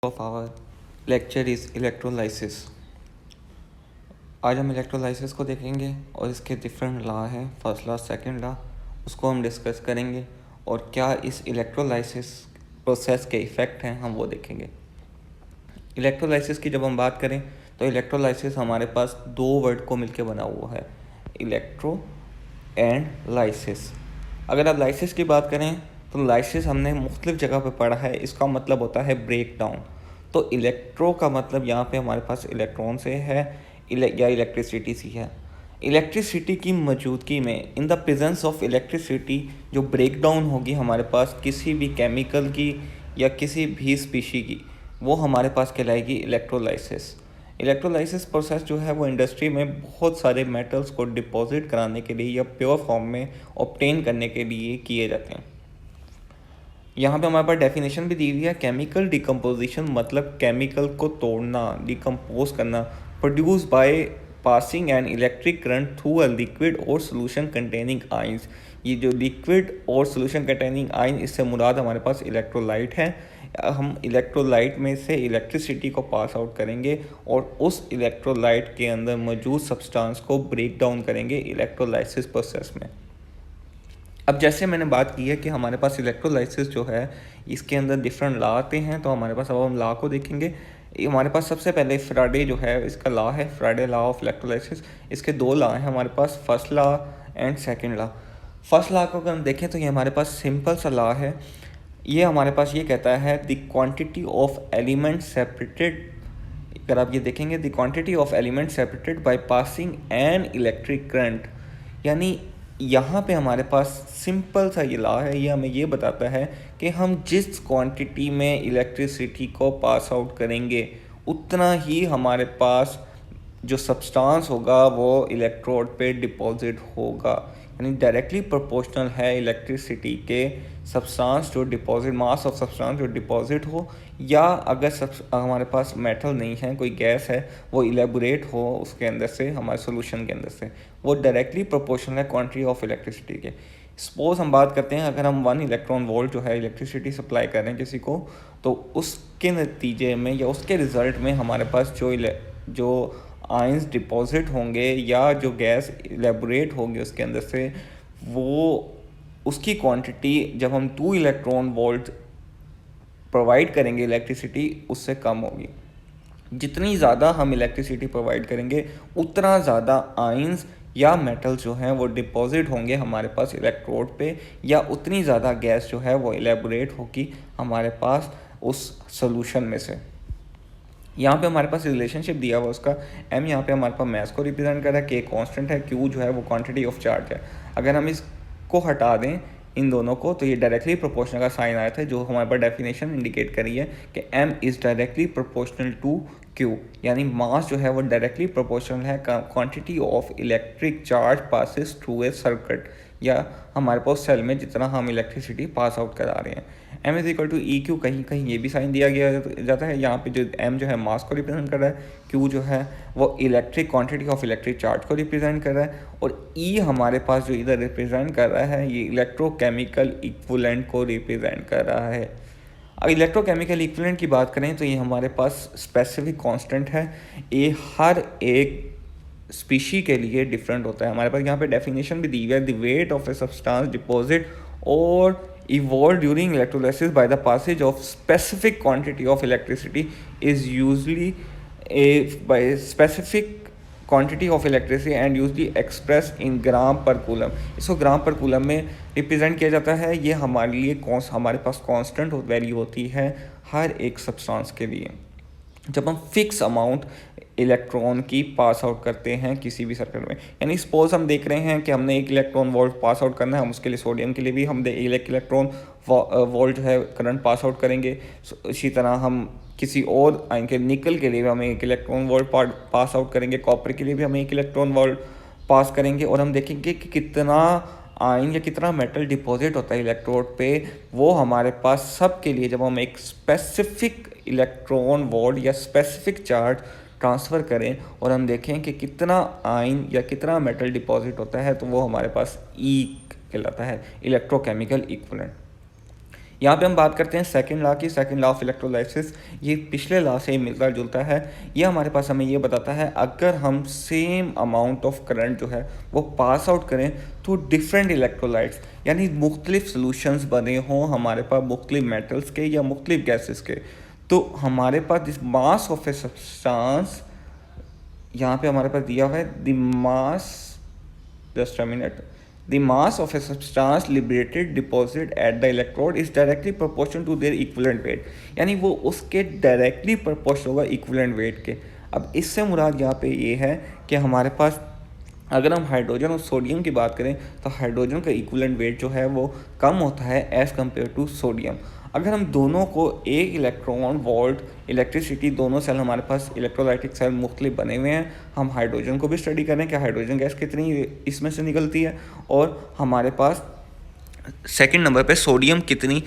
of our lecture is electrolysis। आज हम electrolysis को देखेंगे और इसके डिफरेंट लॉ हैं, फर्स्ट लॉ सेकंड लॉ, उसको हम डिस्कस करेंगे और क्या इस इलेक्ट्रोलाइसिस प्रोसेस के इफ़ेक्ट हैं हम वो देखेंगे। इलेक्ट्रोलाइसिस की जब हम बात करें तो इलेक्ट्रोलाइसिस हमारे पास दो वर्ड को मिलके बना हुआ है, इलेक्ट्रो एंड लाइसिस। अगर आप लाइसिस की बात करें तो लाइसिस हमने मुख्तलिफ जगह पे पढ़ा है, इसका मतलब होता है ब्रेक डाउन। तो इलेक्ट्रो का मतलब यहाँ पे हमारे पास इलेक्ट्रॉन से है या इलेक्ट्रिसिटी सी है। इलेक्ट्रिसिटी की मौजूदगी में, in the presence of electricity, जो ब्रेक डाउन होगी हमारे पास किसी भी केमिकल की या किसी भी स्पीशी की, वो हमारे पास कहलाएगी इलेक्ट्रोलाइसिस। इलेक्ट्रोलाइसिस प्रोसेस जो है वो इंडस्ट्री में बहुत सारे मेटल्स को डिपॉजिट कराने के लिए या प्योर फॉर्म में ऑब्टेन करने के लिए किए जाते हैं। यहाँ पे हमारे पास डेफिनेशन भी दी हुई है, केमिकल डिकम्पोजिशन मतलब केमिकल को तोड़ना, डिकम्पोज करना, produce by passing an electric current through a liquid और सोल्यूशन कंटेनिंग आइंस। ये जो लिक्विड और सोल्यूशन कंटेनिंग आइन, इससे मुराद हमारे पास इलेक्ट्रोलाइट है। हम इलेक्ट्रोलाइट में से इलेक्ट्रिसिटी को पास आउट करेंगे और उस इलेक्ट्रोलाइट के अंदर मौजूद सब्सटेंस को ब्रेक डाउन करेंगे इलेक्ट्रोलाइसिस प्रोसेस में। अब जैसे मैंने बात की है कि हमारे पास इलेक्ट्रोलाइसिस जो है इसके अंदर डिफरेंट लॉ आते हैं, तो हमारे पास अब हम लॉ को देखेंगे। हमारे पास सबसे पहले फ्राडे जो है इसका लॉ है, फ्राडे लॉ ऑफ इलेक्ट्रोलाइसिस। इसके दो लॉ हैं हमारे पास, first law and second law. First law को अगर हम देखें तो ये हमारे पास सिंपल सा लॉ है। ये हमारे पास ये कहता है the quantity of element separated, अगर आप ये देखेंगे, the quantity of element separated by passing an electric current, यानी यहाँ पे हमारे पास सिंपल सा ये लॉ है। ये हमें ये बताता है कि हम जिस क्वांटिटी में इलेक्ट्रिसिटी को पास आउट करेंगे उतना ही हमारे पास जो सब्सटेंस होगा वो इलेक्ट्रोड पे डिपॉजिट होगा, यानी डायरेक्टली प्रोपोर्शनल है इलेक्ट्रिसिटी के सब्सटेंस जो डिपॉजिट, मास ऑफ सब्सटेंस जो डिपॉजिट हो, या अगर हमारे पास मेटल नहीं है, कोई गैस है, वो इलेबोरेट हो उसके अंदर से, हमारे सोल्यूशन के अंदर से, वो डायरेक्टली प्रोपोर्शनल है क्वांटिटी ऑफ इलेक्ट्रिसिटी के। सपोज हम बात करते हैं, अगर हम 1 इलेक्ट्रॉन वोल्ट जो है इलेक्ट्रिसिटी सप्लाई कर रहे हैं किसी को, तो उसके नतीजे में या उसके रिज़ल्ट में हमारे पास जो आयंस डिपॉजिट होंगे या जो गैस इलेबोरेट होंगे उसके अंदर से, वो उसकी क्वांटिटी जब हम 2 इलेक्ट्रॉन वोल्ट प्रोवाइड करेंगे इलेक्ट्रिसिटी, उससे कम होगी। जितनी ज़्यादा हम इलेक्ट्रिसिटी प्रोवाइड करेंगे उतना ज़्यादा आयंस या मेटल जो हैं वो डिपॉजिट होंगे हमारे पास इलेक्ट्रोड पे, या उतनी ज़्यादा गैस जो है वो इलेबोरेट होगी हमारे पास उस सोल्यूशन में से। यहाँ पे हमारे पास रिलेशनशिप दिया हुआ उसका, m यहाँ पे हमारे पास मैस को रिप्रेजेंट कर रहा है, k कांस्टेंट है, q जो है वो क्वांटिटी ऑफ चार्ज है। अगर हम इसको हटा दें इन दोनों को तो ये डायरेक्टली प्रोपोर्शनल का साइन आया था, जो हमारे पास डेफिनेशन इंडिकेट करी है कि m is directly proportional to q, यानी मास जो है वो डायरेक्टली प्रोपोर्शनल है quantity of electric charge passes through a circuit, या हमारे पास सेल में जितना हम इलेक्ट्रिसिटी पास आउट करा रहे हैं। m is equal to E Q, कहीं कहीं ये भी साइन दिया गया जाता है। यहाँ पे जो m जो है मास को रिप्रेजेंट कर रहा है, q जो है वो electric quantity of electric charge को रिप्रेजेंट कर रहा है, और e हमारे पास जो इधर रिप्रेजेंट कर रहा है ये इलेक्ट्रोकेमिकल इक्विवेलेंट को रिप्रेजेंट कर रहा है। अगर इलेक्ट्रोकेमिकल इक्विवेलेंट की बात करें तो ये हमारे पास स्पेसिफिक कांस्टेंट है, ये हर एक स्पीशी के लिए डिफरेंट होता है। हमारे पास यहाँ पे डेफिनेशन भी दी हुई है, the weight of a substance deposit और evolved during electrolysis by the passage of specific quantity of electricity is usually by specific quantity of electricity and usually expressed in ग्राम पर कूलम। इसको ग्राम पर कूलम में represent किया जाता है। ये हमारे लिए हमारे पास कांस्टेंट वैल्यू होती है हर एक सब्सटेंस के लिए। जब हम फिक्स अमाउंट इलेक्ट्रॉन की पास आउट करते हैं किसी भी सर्किट में, यानी सपोज हम देख रहे हैं कि हमने 1 इलेक्ट्रॉन वोल्ट पास आउट करना है, हम उसके लिए सोडियम के लिए भी हम 1 इलेक्ट्रॉन वोल्ट जो है करंट पास आउट करेंगे। इसी तरह हम किसी और आयन के निकल के लिए भी हम 1 इलेक्ट्रॉन वोल्ट पास आउट करेंगे, कॉपर के लिए भी हम 1 इलेक्ट्रॉन वोल्ट पास करेंगे, और हम देखेंगे कि कितना आयन या कितना मेटल डिपॉजिट होता है इलेक्ट्रोड पे। वो हमारे पास सब के लिए जब हम एक स्पेसिफिक इलेक्ट्रॉन वोल्ट या स्पेसिफिक चार्ज ट्रांसफ़र करें और हम देखें कि कितना आयन या कितना मेटल डिपॉजिट होता है, तो वो हमारे पास ई कहलाता है, इलेक्ट्रोकेमिकल इक्विवेलेंट। यहाँ पे हम बात करते हैं सेकंड लॉ की। सेकंड लॉ ऑफ इलेक्ट्रोलाइसिस ये पिछले लॉ से मिलता जुलता है। ये हमारे पास हमें ये बताता है अगर हम सेम अमाउंट ऑफ करंट जो है वो पास आउट करें तो डिफरेंट इलेक्ट्रोलाइट्स यानी मुख्तलिफ सॉल्यूशंस बने हों हमारे पास मुख्तलिफ मेटल्स के या मुख्तलिफ गैसेस के, तो हमारे पास this mass of a substance यहाँ पे हमारे पास दिया हुआ है the mass, just a minute, the mass of a substance liberated deposit at the electrode is directly proportional to their equivalent weight, यानी वो उसके डायरेक्टली प्रोपोर्शनल होगा इक्विवेलेंट वेट के। अब इससे मुराद यहाँ पे ये है कि हमारे पास अगर हम हाइड्रोजन और सोडियम की बात करें तो हाइड्रोजन का इक्विवेलेंट वेट जो है वो कम होता है एज़ कम्पेयर टू सोडियम। अगर हम दोनों को एक इलेक्ट्रॉन वोल्ट इलेक्ट्रिसिटी, दोनों सेल हमारे पास इलेक्ट्रोलाइटिक सेल मुख्तलिफ बने हुए हैं, हम हाइड्रोजन को भी स्टडी करें कि हाइड्रोजन गैस कितनी इसमें से निकलती है, और हमारे पास सेकंड नंबर पे सोडियम कितनी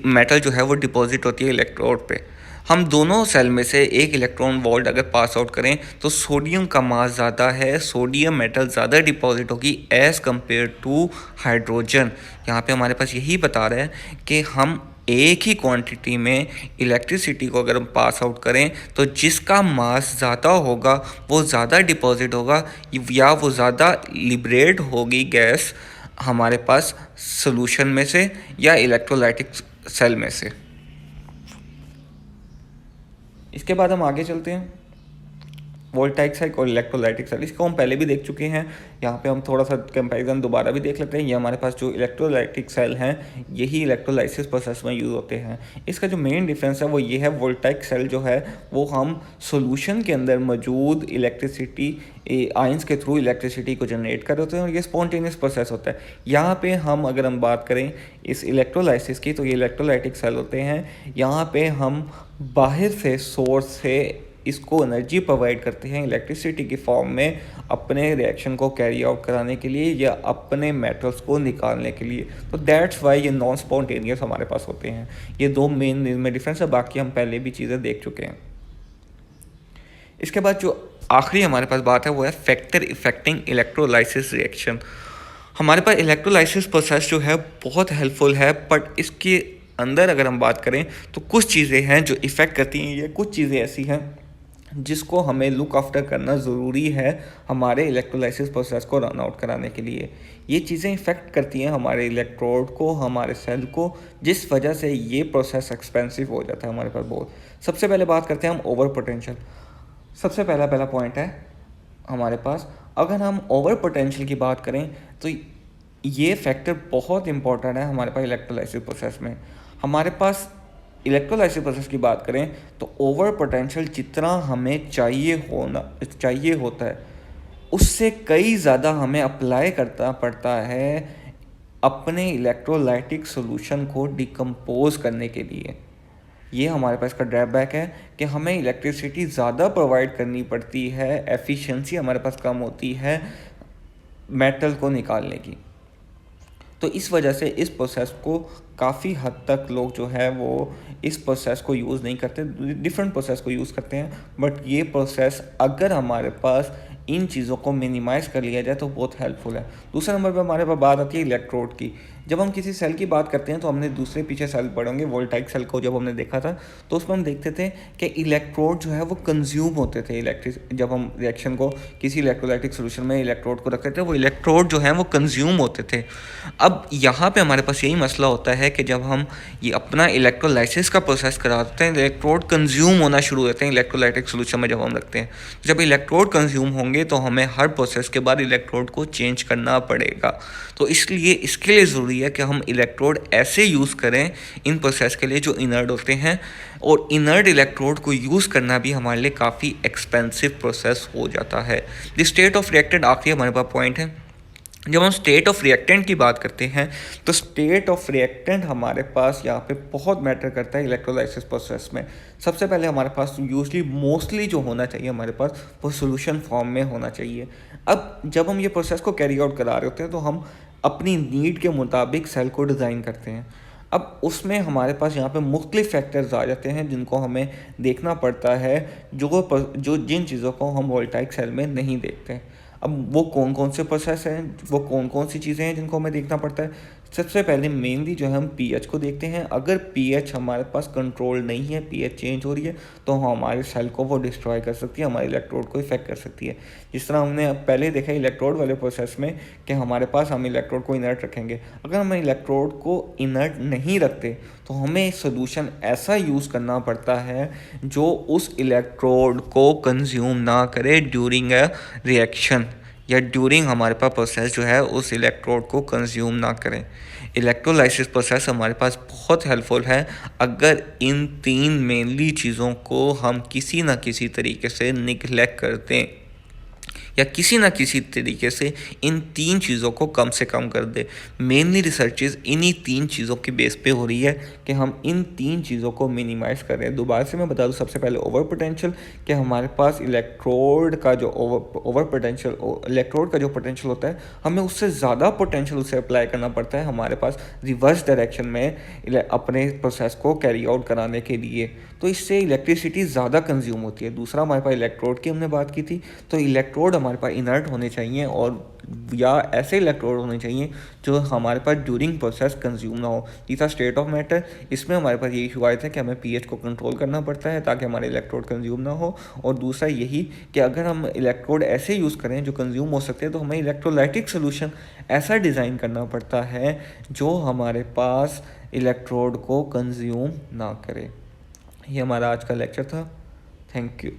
मेटल जो है वो डिपॉजिट होती है इलेक्ट्रोड पे। हम दोनों सेल में से एक इलेक्ट्रॉन वोल्ट अगर पास आउट करें तो सोडियम का मास ज़्यादा है, सोडियम मेटल ज़्यादा डिपॉजिट होगी एज़ कम्पेयर टू हाइड्रोजन। यहाँ पे हमारे पास यही बता रहा है कि हम एक ही क्वांटिटी में इलेक्ट्रिसिटी को अगर हम पास आउट करें तो जिसका मास ज़्यादा होगा वो ज़्यादा डिपॉजिट होगा या वो ज़्यादा लिबरेट होगी गैस हमारे पास सॉल्यूशन में से या इलेक्ट्रोलाइटिक सेल में से। इसके बाद हम आगे चलते हैं वोल्टाइक सेल और इलेक्ट्रोलाइटिक सेल। इसको हम पहले भी देख चुके हैं, यहाँ पे हम थोड़ा सा कंपैरिजन दोबारा भी देख लेते हैं। ये हमारे पास जो इलेक्ट्रोलाइटिक सेल हैं यही इलेक्ट्रोलाइसिस प्रोसेस में यूज़ होते हैं। इसका जो मेन डिफरेंस है वो ये है, वोल्टाइक सेल जो है वो हम सॉल्यूशन के अंदर मौजूद इलेक्ट्रिसिटी आयंस के थ्रू इलेक्ट्रिसिटी को जनरेट कर होते हैं और ये स्पॉन्टेनियस प्रोसेस होता है। यहाँ पे हम अगर हम बात करें इस इलेक्ट्रोलाइसिस की तो ये इलेक्ट्रोलाइटिक सेल होते हैं, यहाँ पे हम बाहर से सोर्स से इसको एनर्जी प्रोवाइड करते हैं इलेक्ट्रिसिटी की फॉर्म में अपने रिएक्शन को कैरी आउट कराने के लिए या अपने मेटल्स को निकालने के लिए। तो दैट्स वाई ये नॉन स्पॉन्टेनियस हमारे पास होते हैं। ये दो मेन इनमें डिफरेंस है, बाकी हम पहले भी चीज़ें देख चुके हैं। इसके बाद जो आखिरी हमारे पास बात है वो है फैक्टर इफेक्टिंग इलेक्ट्रोलाइसिस रिएक्शन। हमारे पास इलेक्ट्रोलाइसिस प्रोसेस जो है बहुत हेल्पफुल है, बट इसके अंदर अगर हम बात करें तो कुछ चीज़ें हैं जो इफ़ेक्ट करती हैं, ये कुछ चीज़ें ऐसी हैं जिसको हमें लुक आफ्टर करना ज़रूरी है हमारे इलेक्ट्रोलाइसिस प्रोसेस को रन आउट कराने के लिए। ये चीज़ें इफ़ेक्ट करती हैं हमारे इलेक्ट्रोड को, हमारे सेल को, जिस वजह से ये प्रोसेस एक्सपेंसिव हो जाता है हमारे पास बहुत। सबसे पहले बात करते हैं हम ओवर पोटेंशियल। सबसे पहला पॉइंट है हमारे पास, अगर हम ओवर पोटेंशियल की बात करें तो ये फैक्टर बहुत इंपॉर्टेंट है हमारे पास इलेक्ट्रोलाइसिस प्रोसेस में। हमारे पास इलेक्ट्रोलाइसिस प्रोसेस की बात करें तो ओवर पोटेंशियल जितना हमें चाहिए होता है उससे कई ज़्यादा हमें अप्लाई करना पड़ता है अपने इलेक्ट्रोलाइटिक सॉल्यूशन को डिकम्पोज करने के लिए। ये हमारे पास का ड्रॉबैक है कि हमें इलेक्ट्रिसिटी ज़्यादा प्रोवाइड करनी पड़ती है, एफिशिएंसी हमारे पास कम होती है मेटल को निकालने की। तो इस वजह से इस प्रोसेस को काफ़ी हद तक लोग जो है वो इस प्रोसेस को यूज़ नहीं करते, डिफरेंट प्रोसेस को यूज़ करते हैं। बट ये प्रोसेस अगर हमारे पास इन चीज़ों को मिनिमाइज़ कर लिया जाए तो बहुत हेल्पफुल है। दूसरे नंबर पर हमारे पास बात आती है इलेक्ट्रोड की। जब हम किसी सेल की बात करते हैं तो हमने दूसरे पीछे सेल पढ़ेंगे, वोल्टाइक सेल को जब हमने देखा था तो उसमें हम देखते थे कि इलेक्ट्रोड जो है वो कंज्यूम होते थे जब हम रिएक्शन को किसी इलेक्ट्रोलाइटिक सोल्यूशन में इलेक्ट्रोड को रखते थे वो इलेक्ट्रोड जो है वो कंज्यूम होते थे। अब यहाँ पे हमारे पास यही मसला होता है कि जब हम ये अपना इलेक्ट्रोलाइसिस का प्रोसेस कराते हैं इलेक्ट्रोड कंज्यूम होना शुरू होते हैं इलेक्ट्रोलाइटिक सोल्यूशन में जब हम रखते हैं। जब इलेक्ट्रोड कंज्यूम होंगे तो हमें हर प्रोसेस के बाद इलेक्ट्रोड को चेंज करना पड़ेगा। तो इसलिए इसके लिए ज़रूरी है कि हम इलेक्ट्रोड ऐसे यूज़ करें इन प्रोसेस के लिए जो इनर्ट होते हैं, और इनर्ट इलेक्ट्रोड को यूज़ करना भी हमारे लिए काफ़ी एक्सपेंसिव प्रोसेस हो जाता है। द स्टेट ऑफ रिएक्टेंट आखिरी हमारे पास पॉइंट है। जब हम स्टेट ऑफ रिएक्टेंट की बात करते हैं तो स्टेट ऑफ रिएक्टेंट हमारे पास यहाँ पे बहुत मैटर करता है इलेक्ट्रोलाइसिस प्रोसेस में। सबसे पहले हमारे पास मोस्टली जो होना चाहिए हमारे पास वो सॉल्यूशन फॉर्म में होना चाहिए। अब जब हम ये प्रोसेस को कैरी आउट करा रहे होते हैं तो हम अपनी नीड के मुताबिक सेल को डिज़ाइन करते हैं। अब उसमें हमारे पास यहाँ पे मुख्तलिफ फैक्टर्स आ जाते हैं जिनको हमें देखना पड़ता है, जिन चीज़ों को हम वोल्टाइक सेल में नहीं देखते। अब वो कौन कौन से प्रोसेस हैं, वो कौन कौन सी चीज़ें हैं जिनको हमें देखना पड़ता है। सबसे पहले मेनली जो है हम पीएच को देखते हैं। अगर पीएच हमारे पास कंट्रोल नहीं है, पीएच चेंज हो रही है, तो हमारे सेल को वो डिस्ट्रॉय कर सकती है, हमारे इलेक्ट्रोड को इफेक्ट कर सकती है। जिस तरह हमने पहले देखा इलेक्ट्रोड वाले प्रोसेस में कि हमारे पास हम इलेक्ट्रोड को इनर्ट रखेंगे। अगर हम इलेक्ट्रोड को इनर्ट नहीं रखते तो हमें सोल्यूशन ऐसा यूज़ करना पड़ता है जो उस इलेक्ट्रोड को कंज्यूम ना करे ड्यूरिंग अ रिएक्शन, या ड्यूरिंग हमारे पास प्रोसेस जो है उस इलेक्ट्रोड को कंज्यूम ना करें। इलेक्ट्रोलाइसिस प्रोसेस हमारे पास बहुत हेल्पफुल है अगर इन 3 मेनली चीज़ों को हम किसी ना किसी तरीके से निगलेक्ट करते हैं, या किसी ना किसी तरीके से इन 3 चीज़ों को कम से कम कर दे। मेनली रिसर्चेज इन्हीं 3 चीज़ों के बेस पे हो रही है कि हम इन 3 चीज़ों को मिनिमाइज़ करें। दोबारा से मैं बता दूं, सबसे पहले ओवर पोटेंशियल, कि हमारे पास इलेक्ट्रोड का जो इलेक्ट्रोड का जो पोटेंशियल होता है, हमें उससे ज़्यादा पोटेंशियल उसे अप्लाई करना पड़ता है हमारे पास रिवर्स डायरेक्शन में अपने प्रोसेस को कैरी आउट कराने के लिए। तो इससे इलेक्ट्रिसिटी ज़्यादा कंज्यूम होती है। दूसरा, हमारे पास इलेक्ट्रोड की हमने बात की थी, तो इलेक्ट्रोड हमारे पास इनर्ट होने चाहिए, और या ऐसे इलेक्ट्रोड होने चाहिए जो हमारे पास ड्यूरिंग प्रोसेस कंज्यूम ना हो। तीसरा, स्टेट ऑफ मैटर, इसमें हमारे पास यही इशू आए थे कि हमें पीएच को कंट्रोल करना पड़ता है ताकि हमारे इलेक्ट्रोड कंज्यूम ना हो। और दूसरा यही कि अगर हम इलेक्ट्रोड ऐसे यूज़ करें जो कंज्यूम हो सकते हैं, तो हमें इलेक्ट्रोलाइटिक सोल्यूशन ऐसा डिज़ाइन करना पड़ता है जो हमारे पास इलेक्ट्रोड को कंज्यूम ना करे। ये हमारा आज का लेक्चर था। Thank you.